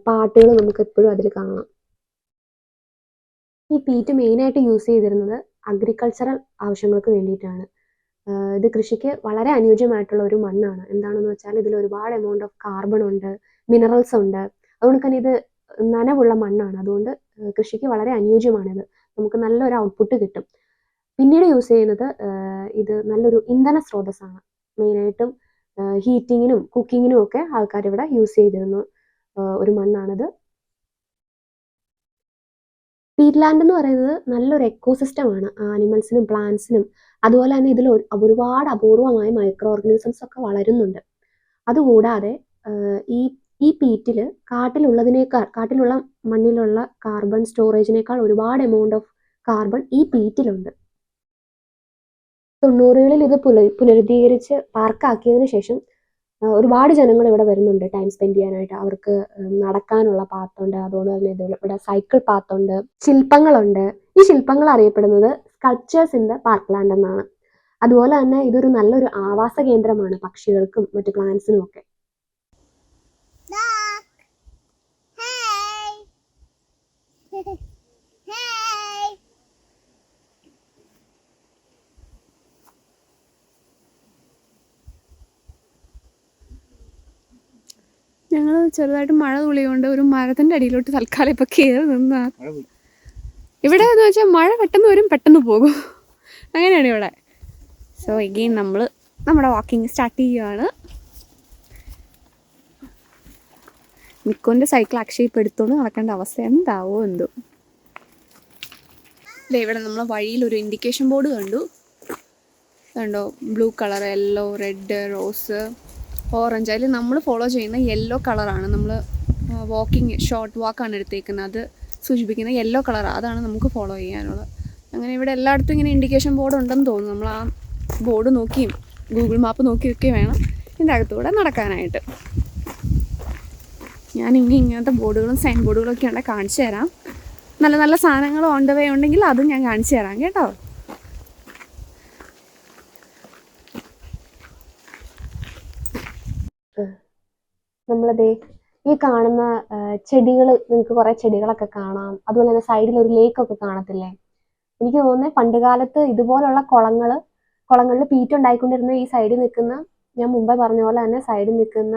പാട്ടുകൾ നമുക്ക് എപ്പോഴും അതിൽ കാണാം. ഈ പീറ്റ് മെയിനായിട്ട് യൂസ് ചെയ്തിരുന്നത് അഗ്രികൾച്ചറൽ ആവശ്യങ്ങൾക്ക് വേണ്ടിയിട്ടാണ്. ഇത് കൃഷിക്ക് വളരെ അനുയോജ്യമായിട്ടുള്ള ഒരു മണ്ണാണ്. എന്താണെന്ന് വെച്ചാൽ ഇതിൽ ഒരുപാട് എമൗണ്ട് ഓഫ് കാർബൺ ഉണ്ട്, മിനറൽസ് ഉണ്ട്. അതുകൊണ്ട് തന്നെ ഇത് നനവുള്ള മണ്ണാണ്. അതുകൊണ്ട് കൃഷിക്ക് വളരെ അനുയോജ്യമാണിത്. നമുക്ക് നല്ലൊരു ഔട്ട്പുട്ട് കിട്ടും. പിന്നീട് യൂസ് ചെയ്യുന്നത് ഇത് നല്ലൊരു ഇന്ധന സ്രോതസ്സാണ്. മെയിനായിട്ടും ഹീറ്റിങ്ങിനും കുക്കിങ്ങിനും ഒക്കെ ആൾക്കാർ ഇവിടെ യൂസ് ചെയ്തിരുന്ന ഒരു മണ്ണാണിത്. പീറ്റ്ലാൻഡ് എന്ന് പറയുന്നത് നല്ലൊരു എക്കോസിസ്റ്റമാണ്. ആനിമൽസിനും പ്ലാന്റ്സിനും അതുപോലെ തന്നെ ഇതിൽ ഒരുപാട് അപൂർവമായ മൈക്രോ ഓർഗാനിസംസ് ഒക്കെ വളരുന്നുണ്ട്. അതുകൂടാതെ ഈ പീറ്റിൽ കാട്ടിലുള്ള മണ്ണിലുള്ള കാർബൺ സ്റ്റോറേജിനേക്കാൾ ഒരുപാട് എമൗണ്ട് ഓഫ് കാർബൺ ഈ പീറ്റിലുണ്ട്. 90കളിൽ ഇത് പുനരുദ്ധീകരിച്ച് പാർക്കാക്കിയതിനു ശേഷം ഒരുപാട് ജനങ്ങൾ ഇവിടെ വരുന്നുണ്ട് ടൈം സ്പെൻഡ് ചെയ്യാനായിട്ട്. അവർക്ക് നടക്കാനുള്ള പാത്തുണ്ട്, അതുകൊണ്ട് തന്നെ ഇവിടെ സൈക്കിൾ പാത്തുണ്ട്, ശില്പങ്ങളുണ്ട്. ഈ ശില്പങ്ങൾ അറിയപ്പെടുന്നത് സ്കൾപ്ചേഴ്സ് ഇൻ ദ പാർക്ക്ലാൻഡ് എന്നാണ്. അതുപോലെ തന്നെ ഇതൊരു നല്ലൊരു ആവാസ കേന്ദ്രമാണ് പക്ഷികൾക്കും മറ്റു പ്ലാന്റ്സിനും ഒക്കെ. ഞങ്ങൾ ചെറുതായിട്ട് മഴ തുള്ളിയുകൊണ്ട് ഒരു മരത്തിൻ്റെ അടിയിലോട്ട് തൽക്കാലം ഇപ്പോൾ കയറി നിന്നാ. ഇവിടെ എന്ന് വെച്ചാൽ മഴ പെട്ടെന്ന് വരും പെട്ടെന്ന് പോകും, അങ്ങനെയാണ് ഇവിടെ. സോ എഗെയിൻ നമ്മൾ നമ്മുടെ വാക്കിംഗ് സ്റ്റാർട്ട് ചെയ്യുകയാണ്. മിക്കോൻ്റെ സൈക്കിൾ അക്ഷയ ഇപ്പോൾ എടുത്തുകൊണ്ട് നടക്കേണ്ട അവസ്ഥ എന്താവോ എന്തോ. ഇവിടെ നമ്മൾ വഴിയിൽ ഒരു ഇൻഡിക്കേഷൻ ബോർഡ് കണ്ടോ, blue colour, yellow, red, rose, orange. അതിൽ നമ്മൾ ഫോളോ ചെയ്യുന്ന യെല്ലോ കളറാണ്. നമ്മൾ ഷോർട്ട് വാക്കാണ് എടുത്തേക്കുന്നത്, അത് സൂചിപ്പിക്കുന്ന യെല്ലോ കളറാണ്. അതാണ് നമുക്ക് ഫോളോ ചെയ്യാനുള്ളത്. അങ്ങനെ ഇവിടെ എല്ലായിടത്തും ഇങ്ങനെ ഇൻഡിക്കേഷൻ ബോർഡ് ഉണ്ടെന്ന് തോന്നുന്നു. നമ്മൾ ആ ബോർഡ് നോക്കിയും ഗൂഗിൾ മാപ്പ് നോക്കിയൊക്കെ വേണം ഇതിൻ്റെ അകത്തൂടെ നടക്കാനായിട്ട്. ഞാൻ ഇങ്ങനത്തെ ബോർഡുകളും സൈൻ ബോർഡുകളും ഒക്കെ ഉണ്ടെങ്കിൽ കാണിച്ചു തരാം. നല്ല നല്ല സാധനങ്ങൾ ഓൺ ദ വേ ഉണ്ടെങ്കിൽ അതും ഞാൻ കാണിച്ചു തരാം കേട്ടോ. നമ്മളതേ ഈ കാണുന്ന ചെടികൾ, നിങ്ങൾക്ക് കുറെ ചെടികളൊക്കെ കാണാം. അതുപോലെ തന്നെ സൈഡിൽ ഒരു ലേക്കൊക്കെ കാണത്തില്ലേ? എനിക്ക് തോന്നുന്നത് പണ്ട് കാലത്ത് ഇതുപോലുള്ള കുളങ്ങളിൽ പീറ്റ് ഉണ്ടായിക്കൊണ്ടിരുന്ന ഈ സൈഡിൽ നിൽക്കുന്ന, ഞാൻ മുമ്പേ പറഞ്ഞ പോലെ തന്നെ സൈഡിൽ നിൽക്കുന്ന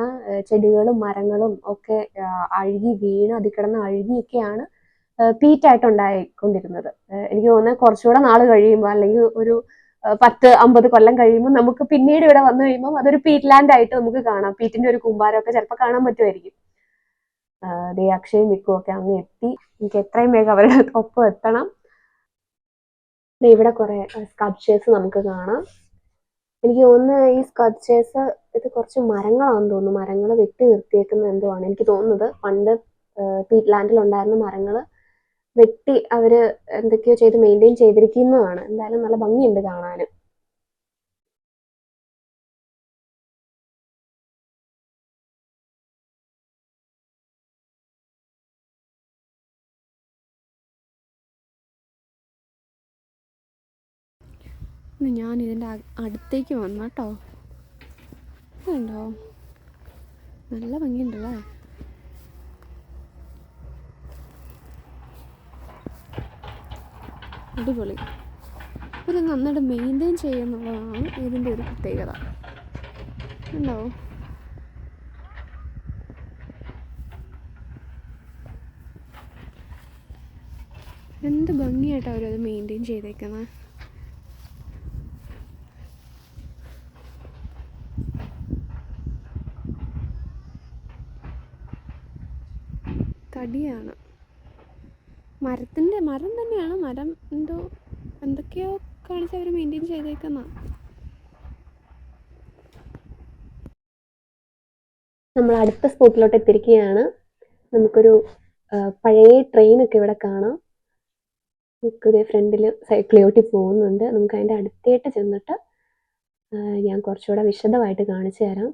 ചെടികളും മരങ്ങളും ഒക്കെ അഴുകി വീണ് അതിൽ കിടന്ന് അഴുകിയൊക്കെയാണ് പീറ്റായിട്ട് ഉണ്ടായിക്കൊണ്ടിരുന്നത്. എനിക്ക് തോന്നുന്നത് കുറച്ചുകൂടെ നാൾ കഴിയുമ്പോൾ, അല്ലെങ്കിൽ ഒരു 10-50 കൊല്ലം കഴിയുമ്പോൾ നമുക്ക് പിന്നീട് ഇവിടെ വന്നു കഴിയുമ്പോൾ അതൊരു പീറ്റ്ലാൻഡ് ആയിട്ട് നമുക്ക് കാണാം. പീറ്റിന്റെ ഒരു കൂമ്പാരമൊക്കെ ചിലപ്പോൾ കാണാൻ പറ്റുമായിരിക്കും. അക്ഷയും മിക്കും ഒക്കെ അങ്ങ് എത്തി. എനിക്ക് എത്രയും വേഗം അവരുടെ ഒപ്പം എത്തണം. ഇവിടെ കുറെ സ്കൾപ്ചേഴ്സ് നമുക്ക് കാണാം. എനിക്ക് തോന്നുന്നത് ഈ സ്കൾപ്ചേഴ്സ് ഇത് കുറച്ച് മരങ്ങളാണെന്ന് തോന്നുന്നു. മരങ്ങൾ വെട്ടി നിർത്തിയേക്കുന്ന എന്തോ ആണ് എനിക്ക് തോന്നുന്നത്. പണ്ട് പീറ്റ്ലാൻഡിൽ ഉണ്ടായിരുന്ന മരങ്ങൾ വെട്ടി അവര് എന്തൊക്കെയോ ചെയ്ത് മെയിൻറ്റെയിൻ ചെയ്തിരിക്കുന്നതാണ്. എന്തായാലും നല്ല ഭംഗിയുണ്ട് കാണാനും. ഞാൻ ഇതിൻ്റെ അടുത്തേക്ക് വന്നു കേട്ടോ. ഉണ്ടോ, നല്ല ഭംഗിയുണ്ടല്ലേ. അടിപൊളി. ഇവർ നന്നായിട്ട് മെയിൻറ്റെയിൻ ചെയ്യുന്നുള്ളതാണ് ഇതിൻ്റെ ഒരു പ്രത്യേകത. ഉണ്ടോ, എന്ത് ഭംഗിയായിട്ട് അവരത് മെയിൻറ്റെയിൻ ചെയ്തേക്കുന്നത്. തടിയാണ്, മരം തന്നെയാണ്. മരം എന്തൊക്കെയോ കാണിച്ച് അവർ മെയിൻറ്റെയിൻ ചെയ്തേക്കുന്ന. നമ്മൾ അടുത്ത സ്പോട്ടിലോട്ട് എത്തിയിരിക്കുകയാണ്. നമുക്കൊരു പഴയ ട്രെയിനൊക്കെ ഇവിടെ കാണാം. നമുക്കിതേ ഫ്രണ്ടിൽ സൈക്കിളിലോട്ട് പോകുന്നുണ്ട്. നമുക്ക് അതിൻ്റെ അടുത്തായിട്ട് ചെന്നിട്ട് ഞാൻ കുറച്ചുകൂടെ വിശദമായിട്ട് കാണിച്ചു തരാം.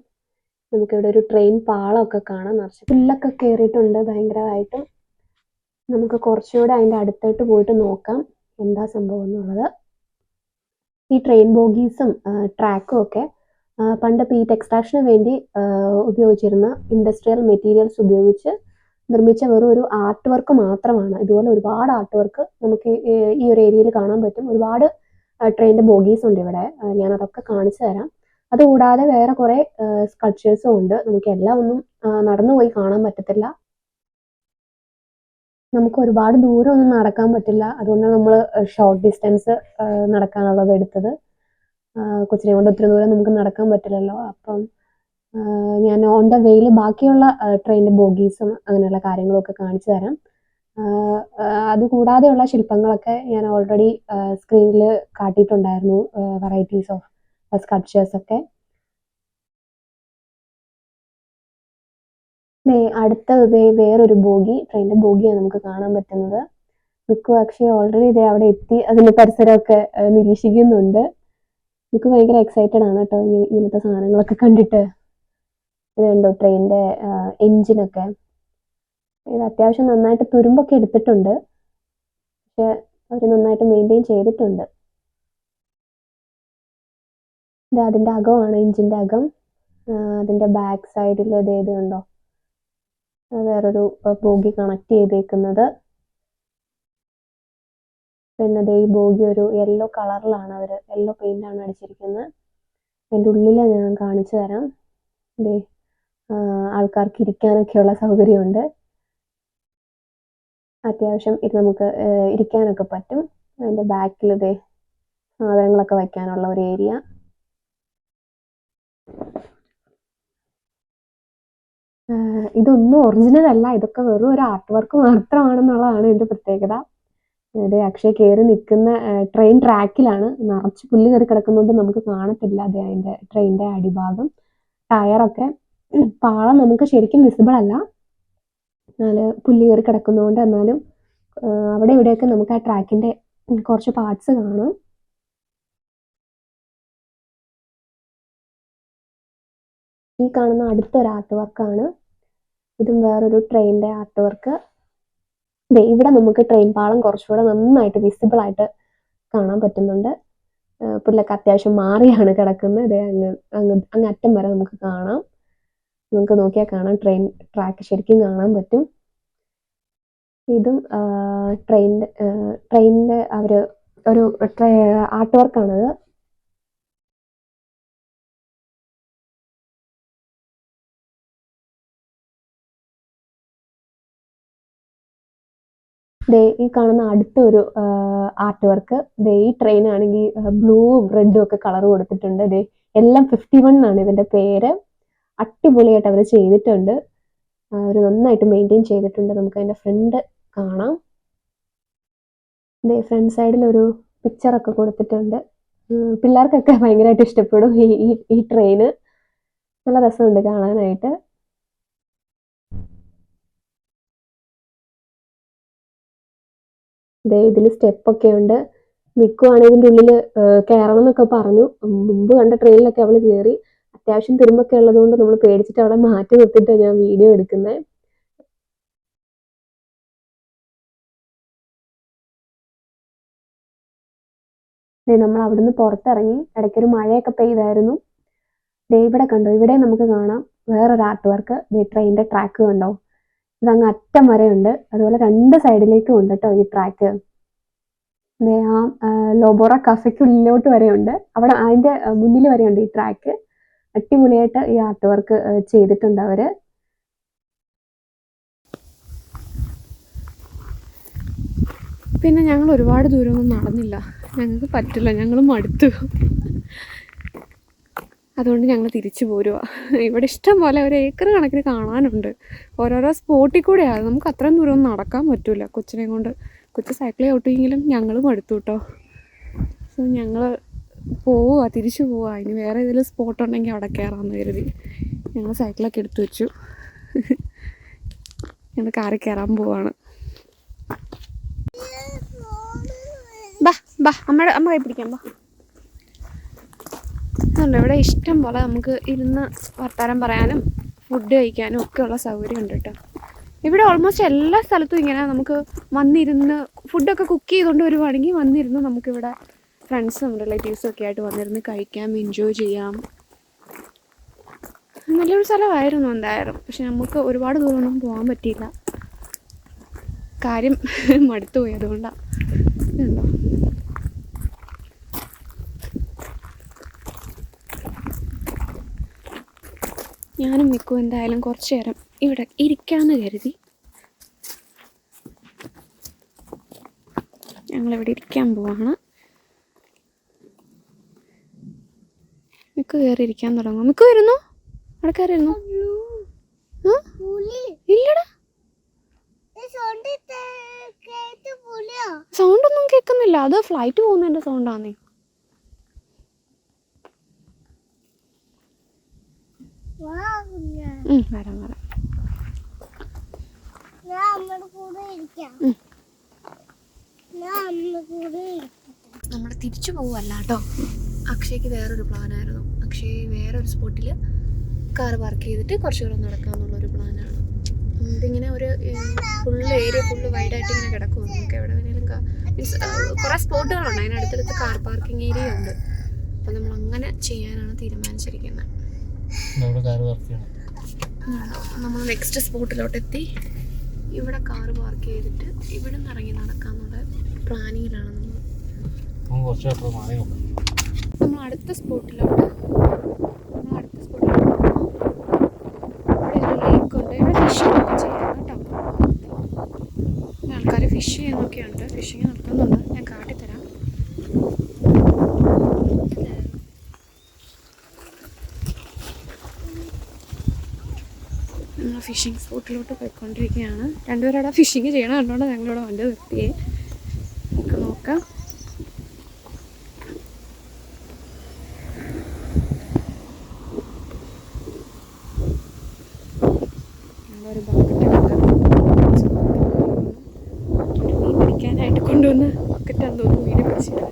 നമുക്കിവിടെ ഒരു ട്രെയിൻ പാളമൊക്കെ കാണാം, നിറച്ച് പുല്ലൊക്കെ കയറിയിട്ടുണ്ട് ഭയങ്കരമായിട്ടും. നമുക്ക് കുറച്ചുകൂടെ അതിൻ്റെ അടുത്തോട്ട് പോയിട്ട് നോക്കാം എന്താ സംഭവം എന്നുള്ളത്. ഈ ട്രെയിൻ ബോഗീസും ട്രാക്കും ഒക്കെ പണ്ട് പീറ്റ് എക്സ്ട്രാക്ഷന് വേണ്ടി ഉപയോഗിച്ചിരുന്ന ഇൻഡസ്ട്രിയൽ മെറ്റീരിയൽസ് ഉപയോഗിച്ച് നിർമ്മിച്ച വെറും ഒരു ആർട്ട് വർക്ക് മാത്രമാണ്. ഇതുപോലെ ഒരുപാട് ആർട്ട് വർക്ക് നമുക്ക് ഈ ഒരു ഏരിയയിൽ കാണാൻ പറ്റും. ഒരുപാട് ട്രെയിനിൻ്റെ ബോഗീസ് ഉണ്ട് ഇവിടെ. ഞാനതൊക്കെ കാണിച്ചു തരാം. അതുകൂടാതെ വേറെ കുറേ സ്കൾപ്ചേഴ്സും ഉണ്ട്. നമുക്ക് എല്ലാം ഒന്നും നടന്നു പോയി കാണാൻ പറ്റത്തില്ല. നമുക്ക് ഒരുപാട് ദൂരം ഒന്നും നടക്കാൻ പറ്റില്ല. അതുകൊണ്ടാണ് നമ്മൾ ഷോർട്ട് ഡിസ്റ്റൻസ് നടക്കാനുള്ളത് എടുത്തത്. കൊച്ചിനെ കൊണ്ട് ഒത്തിരി ദൂരം നമുക്ക് നടക്കാൻ പറ്റില്ലല്ലോ. അപ്പം ഞാൻ ഓൺ ദ വേയിൽ ബാക്കിയുള്ള ട്രെയിനിൻ്റെ ബോഗീസും അങ്ങനെയുള്ള കാര്യങ്ങളൊക്കെ കാണിച്ചു തരാം. അതുകൂടാതെയുള്ള ശില്പങ്ങളൊക്കെ ഞാൻ ഓൾറെഡി സ്ക്രീനിൽ കാട്ടിയിട്ടുണ്ടായിരുന്നു, വെറൈറ്റീസ് ഓഫ് സ്കൾപ്ചേഴ്സ് ഒക്കെ. അടുത്തത് വേറൊരു ബോഗി, ട്രെയിനിൻ്റെ ബോഗിയാണ് നമുക്ക് കാണാൻ പറ്റുന്നത്. മിക്കു അക്ഷയ് ഓൾറെഡി ഇതേ അവിടെ എത്തി അതിൻ്റെ പരിസരമൊക്കെ നിരീക്ഷിക്കുന്നുണ്ട്. എനിക്ക് ഭയങ്കര എക്സൈറ്റഡ് ആണ് കേട്ടോ ഇങ്ങനത്തെ സാധനങ്ങളൊക്കെ കണ്ടിട്ട്. ഇതുണ്ടോ ട്രെയിനിൻ്റെ എൻജിനൊക്കെ. ഇത് അത്യാവശ്യം നന്നായിട്ട് തുരുമ്പൊക്കെ എടുത്തിട്ടുണ്ട്, പക്ഷെ അവർ നന്നായിട്ട് മെയിൻറ്റെയിൻ ചെയ്തിട്ടുണ്ട്. ഇത് അതിൻ്റെ അകമാണ്, എൻജിൻ്റെ അകം. അതിൻ്റെ ബാക്ക് സൈഡിൽ ഇത് കണ്ടോ, വേറൊരു ബോഗി കണക്ട് ചെയ്തേക്കുന്നത്. പിന്നെ ഈ ബോഗി ഒരു യെല്ലോ കളറിലാണ്, യെല്ലോ പെയിൻ്റാണ് അടിച്ചിരിക്കുന്നത്. അതിൻ്റെ ഉള്ളിൽ ഞാൻ കാണിച്ചു തരാം. ആൾക്കാർക്ക് ഇരിക്കാനൊക്കെയുള്ള സൗകര്യമുണ്ട്. അത്യാവശ്യം ഇത് നമുക്ക് ഇരിക്കാനൊക്കെ പറ്റും. അതിൻ്റെ ബാക്കിൽ സാധനങ്ങളൊക്കെ വയ്ക്കാനുള്ള ഒരു ഏരിയ. ഇതൊന്നും ഒറിജിനൽ അല്ല, ഇതൊക്കെ വെറും ഒരു ആർട്ട് വർക്ക് മാത്രമാണെന്നുള്ളതാണ് ഇതിൻ്റെ പ്രത്യേകത. ഇത് അക്ഷയ് കയറി നിൽക്കുന്ന ട്രെയിൻ ട്രാക്കിലാണ്. നിറച്ച് പുല്ല് കയറി കിടക്കുന്നതുകൊണ്ട് നമുക്ക് കാണത്തില്ല അതിൻ്റെ ട്രെയിനിൻ്റെ അടിഭാഗം. ടയറൊക്കെ പാളം നമുക്ക് ശരിക്കും വിസിബിൾ അല്ല, എന്നാൽ പുല്ല് കയറി കിടക്കുന്നതുകൊണ്ട്. എന്നാലും അവിടെ ഇവിടെയൊക്കെ നമുക്ക് ആ ട്രാക്കിൻ്റെ കുറച്ച് പാർട്സ് കാണാം. ഈ കാണുന്ന അടുത്തൊരു ആർട്ട് വർക്കാണ്. ഇതും വേറൊരു ട്രെയിനിൻ്റെ ആർട്ട് വർക്ക്. ഇവിടെ നമുക്ക് ട്രെയിൻ പാളം കുറച്ചുകൂടെ നന്നായിട്ട് വിസിബിൾ ആയിട്ട് കാണാൻ പറ്റുന്നുണ്ട്. പുല്ലൊക്കെ അത്യാവശ്യം മാറിയാണ് കിടക്കുന്നത്. അങ്ങ് അറ്റം വരെ നമുക്ക് കാണാം. നമുക്ക് നോക്കിയാൽ കാണാം, ട്രെയിൻ ട്രാക്ക് ശരിക്കും കാണാൻ പറ്റും. ഇതും ട്രെയിനിൻ്റെ ഒരു ആർട്ട് വർക്കാണിത്. ഈ കാണുന്ന അടുത്തൊരു ആർട്ട് വർക്ക്. ഈ ട്രെയിൻ ആണെങ്കിൽ ബ്ലൂവും റെഡും ഒക്കെ കളർ കൊടുത്തിട്ടുണ്ട്. എല്ലാം 51 ആണ് ഇതിൻ്റെ പേര്. അടിപൊളിയായിട്ട് അവർ ചെയ്തിട്ടുണ്ട്. അവർ നന്നായിട്ട് മെയിൻറ്റെയിൻ ചെയ്തിട്ടുണ്ട്. നമുക്ക് അതിൻ്റെ ഫ്രണ്ട് കാണാം. ഫ്രണ്ട് സൈഡിൽ ഒരു പിക്ചറൊക്കെ കൊടുത്തിട്ടുണ്ട്. പിള്ളേർക്കൊക്കെ ഭയങ്കരമായിട്ട് ഇഷ്ടപ്പെടും ഈ ട്രെയിന്. നല്ല രസമുണ്ട് കാണാനായിട്ട്. ഇതിൽ സ്റ്റെപ്പൊക്കെ ഉണ്ട്. മിക്കുവാണ് ഇതിൻ്റെ ഉള്ളിൽ കയറണം എന്നൊക്കെ പറഞ്ഞു. മുമ്പ് കണ്ട ട്രെയിനിലൊക്കെ അവൾ കയറി. അത്യാവശ്യം തുരുമ്പൊക്കെ ഉള്ളതുകൊണ്ട് നമ്മൾ പേടിച്ചിട്ട് അവളെ മാറ്റി നിർത്തിയിട്ടാണ് ഞാൻ വീഡിയോ എടുക്കുന്നത്. നമ്മൾ അവിടുന്ന് പുറത്തിറങ്ങി. ഇടയ്ക്കൊരു മഴയൊക്കെ പെയ്തായിരുന്നു. ഇവിടെ കണ്ടോ, ഇവിടെ നമുക്ക് കാണാം വേറൊരു ആർട്ട് വർക്ക്. ട്രെയിനിൻ്റെ ട്രാക്ക് കണ്ടോ, ഇതങ്ങ് അറ്റം വരെ ഉണ്ട്. അതുപോലെ രണ്ട് സൈഡിലേക്കും ഉണ്ട് കേട്ടോ ഈ ട്രാക്ക്. ആ ലോബോറ കഫയ്ക്കുള്ളിലോട്ട് വരെ ഉണ്ട്. അവിടെ അതിൻ്റെ മുന്നിൽ വരെ ഉണ്ട് ഈ ട്രാക്ക്. അടിപൊളിയായിട്ട് ഈ ആർട്ട് വർക്ക് ചെയ്തിട്ടുണ്ട് അവർ. പിന്നെ ഞങ്ങൾ ഒരുപാട് ദൂരമൊന്നും നടന്നില്ല, ഞങ്ങൾക്ക് പറ്റില്ല, ഞങ്ങൾ മടുത്തു. അതുകൊണ്ട് ഞങ്ങൾ തിരിച്ചു പോരുക. ഇവിടെ ഇഷ്ടം പോലെ ഒരു ഏക്കർ കണക്കിന് കാണാനുണ്ട്. ഓരോരോ സ്പോട്ടിൽ കൂടെയാണ്, നമുക്ക് അത്രയും ദൂരമൊന്നും നടക്കാൻ പറ്റില്ല കൊച്ചിനെ കൊണ്ട്. കൊച്ചു സൈക്കിളിൽ ഓട്ടുമെങ്കിലും ഞങ്ങൾ മടുത്തു കേട്ടോ. സോ ഞങ്ങൾ തിരിച്ചു പോവുക. ഇനി വേറെ ഏതെങ്കിലും സ്പോട്ട് ഉണ്ടെങ്കിൽ അവിടെ കയറാമെന്ന് കരുതി ഞങ്ങൾ സൈക്കിളൊക്കെ എടുത്തു വെച്ചു. ഞങ്ങൾ കാറിൽ കയറാൻ പോവാണ്. അമ്മ കൈ പിടിക്കാം. അതുകൊണ്ട് ഇവിടെ ഇഷ്ടം പോലെ നമുക്ക് ഇരുന്ന് വർത്താനം പറയാനും ഫുഡ് കഴിക്കാനും ഒക്കെ ഉള്ള സൗകര്യം ഉണ്ട് കേട്ടോ. ഇവിടെ ഓൾമോസ്റ്റ് എല്ലാ സ്ഥലത്തും ഇങ്ങനെ നമുക്ക് വന്നിരുന്ന് ഫുഡൊക്കെ കുക്ക് ചെയ്തുകൊണ്ട് വരുവാണെങ്കിൽ വന്നിരുന്ന് നമുക്കിവിടെ ഫ്രണ്ട്സും റിലേറ്റീവ്സും ഒക്കെ ആയിട്ട് വന്നിരുന്ന് കഴിക്കാം, എൻജോയ് ചെയ്യാം. നല്ലൊരു സ്ഥലമായിരുന്നു എന്തായാലും. പക്ഷെ നമുക്ക് ഒരുപാട് ദൂരമൊന്നും പോകാൻ പറ്റിയില്ല, കാര്യം മടുത്തുപോയി. അതുകൊണ്ടാണ്. ഉണ്ടോ ഞാനും മിക്കും എന്തായാലും കുറച്ച് നേരം ഇവിടെ ഇരിക്കാമെന്ന് കരുതി ഞങ്ങളിവിടെ ഇരിക്കാൻ പോവാണ്. മിക്കു കയറി ഇരിക്കാൻ തുടങ്ങും. മിക്കു വരുന്നു, അവിടെ കയറിയിരുന്നു. ഇല്ലടാ, സൗണ്ട് ഒന്നും കേൾക്കുന്നില്ല. അത് ഫ്ലൈറ്റ് പോകുന്നതിന്റെ സൗണ്ടാന്നേ. വരാം. നമ്മൾ തിരിച്ചു പോവല്ല കേട്ടോ. അക്ഷയ്ക്ക് വേറൊരു പ്ലാനായിരുന്നു. അക്ഷയ് വേറൊരു സ്പോട്ടിൽ കാർ പാർക്ക് ചെയ്തിട്ട് കുറച്ച് ദൂരം നടക്കാമെന്നുള്ളൊരു പ്ലാനാണ്. ഇതിങ്ങനെ ഒരു ഏരിയ ഫുള്ള് വൈഡായിട്ട് ഇങ്ങനെ കിടക്കും. നമുക്ക് എവിടെ വേണമെങ്കിലും മീൻസ് കുറേ സ്പോട്ടുകളുണ്ട്, അതിനടുത്തടുത്ത് കാർ പാർക്കിംഗ് ഏരിയ ഉണ്ട്. അപ്പം നമ്മൾ അങ്ങനെ ചെയ്യാനാണ് തീരുമാനിച്ചിരിക്കുന്നത്. നമ്മൾ നെക്സ്റ്റ് സ്പോട്ടിലോട്ട് എത്തി. ഇവിടെ കാറ് പാർക്ക് ചെയ്തിട്ട് ഇവിടെ നിന്ന് ഇറങ്ങി നടക്കാന്നുള്ള പ്ലാനിങ്ങിലാണ് നമ്മൾ അടുത്ത സ്പോട്ടിലോട്ട് ഇവിടെ ഒരു ലേക്കുണ്ട്. ഇവിടെ ഫിഷിംഗ് ഒക്കെ ചെയ്യാം കേട്ടോ. ആൾക്കാർ ഫിഷ് ചെയ്യുന്നൊക്കെ ഉണ്ട്, ഫിഷിങ് നടക്കുന്നുണ്ട്. ഞാൻ കാട്ടിത്തരാം. ഞങ്ങൾ ഫിഷിംഗ് സ്പോട്ടിലോട്ട് പോയിക്കൊണ്ടിരിക്കുകയാണ്. രണ്ടുപേരും അവിടെ ഫിഷിങ് ചെയ്യണം കണ്ടോണ്ട് ഞങ്ങളിവിടെ വണ്ടി നിർത്തിയേ. നമുക്ക് നോക്കാം. ഞങ്ങളൊരു ബക്കറ്റൊക്കെ മീൻ പിടിക്കാനായിട്ട് കൊണ്ടുവന്ന് ബക്കറ്റാന്ന് തോന്നുന്നു മീനെ പിടിച്ചിട്ട്.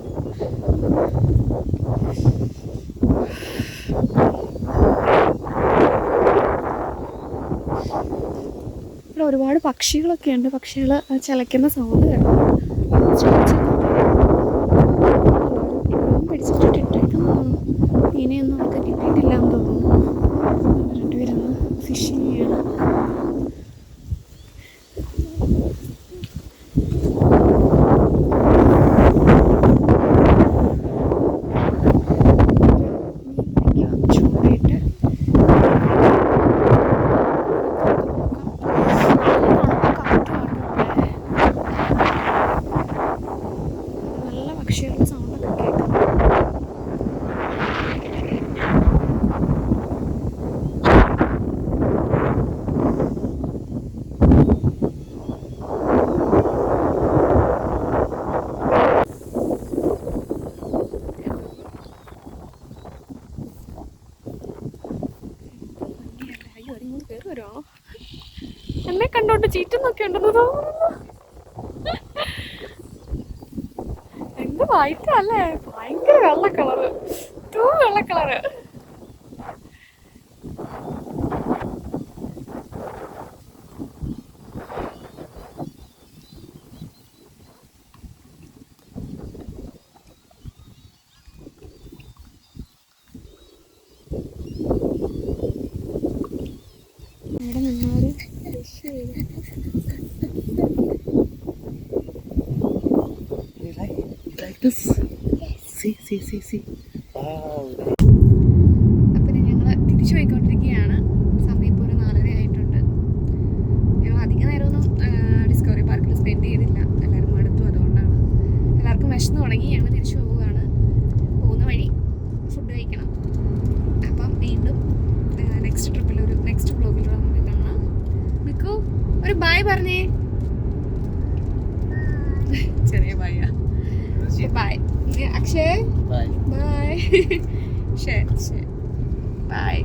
ഇവിടെ ഒരുപാട് പക്ഷികളൊക്കെ ഉണ്ട്. പക്ഷികൾ ചിലയ്ക്കുന്ന സൗണ്ട് കേട്ടോ. പിടിച്ചിട്ടിട്ടേക്കുന്നു. മീനെയൊന്നും അവർക്ക് കിട്ടിയിട്ടില്ല എന്ന് തോന്നുന്നു. രണ്ടുപേരൊന്ന് ഫിഷിങ് ചെയ്യണം. ചൂടായിട്ട് നല്ല പക്ഷികളുടെ സൗണ്ടൊക്കെ കേൾക്കാം. കയറി വരുവാണോ? എന്നെ കണ്ടോണ്ട് ചീറ്റുന്നൊക്കെ ഉണ്ടെന്ന് തോന്നുന്നു. എന്ത് വൈറ്റല്ലേ, ഭയങ്കര വെള്ള കളറ്, വെള്ള കളറ്. ഇവിടെ നിന്നൊരു അപ്പം ഞങ്ങൾ തിരിച്ചു പോയിക്കൊണ്ടിരിക്കുകയാണ്. സമയം ഇപ്പോൾ ഒരു 4:30 ആയിട്ടുണ്ട്. ഞങ്ങൾ അധിക നേരമൊന്നും ഡിസ്കവറി പാർക്കിൽ സ്പെൻഡ് ചെയ്തില്ല, എല്ലാവരും മടുത്തു. അതുകൊണ്ടാണ് ബൈ പറഞ്ഞേ. ചെറിയ bye. Bye Akshay. Bye. Bye. ശരി ശരി ബൈ.